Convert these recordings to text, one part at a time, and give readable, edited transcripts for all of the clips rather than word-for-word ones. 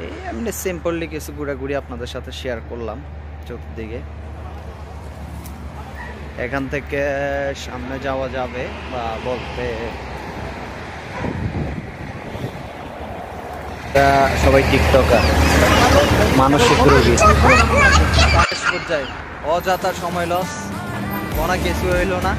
এই এমনি সিম্পলি কিছু ঘোরাঘুরি আপনাদের সাথে শেয়ার করলাম চতুর্দিকে। এখান থেকে সামনে যাওয়া যাবে বা বলতে সবাই টিকটকার, মানসিক রোগী, অযথা সময় লস, কোনো কিছু হইল না।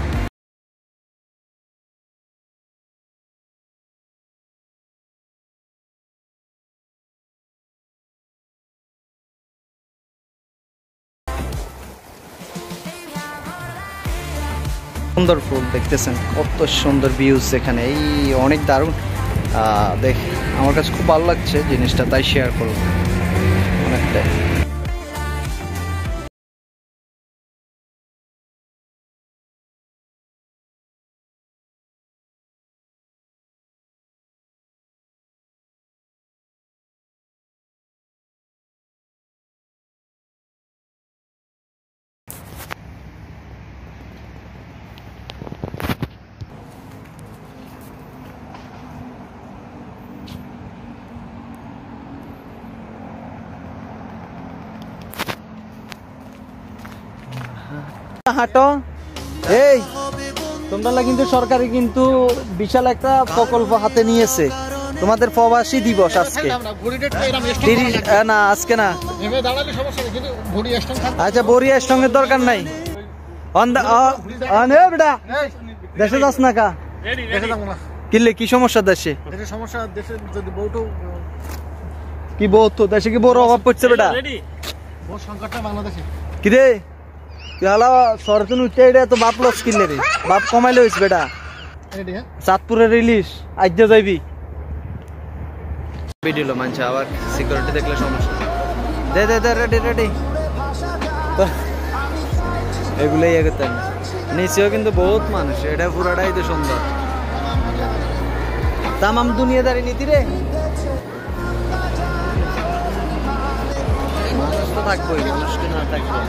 সুন্দর ফুল দেখতেছেন, কত সুন্দর ভিউজ এখানে, এই অনেক দারুণ দেখ, আমার কাছে খুব ভালো লাগছে জিনিসটা, তাই শেয়ার করলাম অনেকটাই। হাঁটো, এই তোমরা কিন্তু সরকারি কিন্তু বিশাল একটা প্রকল্প হাতে নিয়েছে, তোমাদের প্রবাসী দিবস আজকে। না আজকে না, আচ্ছা বরিয়া স্ট্রংয়ের দরকার নাই, দেশে যাস না কা কিনলে কি সমস্যা দেশে? কি বউ তো দেশে কি বড় অভাব পড়ছে বেটা? কি রে সরতন উঠে তো বাপ লস কিনলে রে, বাপ কমাইলে হয়েছে বেটা। চাঁদপুরের রিলিশ আজ যাইবি ভিডিও মানছে, আবার সিকিউরিটি দেখলে সমস্যা। দে দে দে, রেডি রেডি, এগুলোই ইয়ে করতেন। নিচেও কিন্তু বহুত মানুষ, এটা পুরাটাই তো সুন্দর। তামাম দুনিয়াদারি নীতি রে, মানুষ তো থাকবোই, মানুষ কি না থাকবো।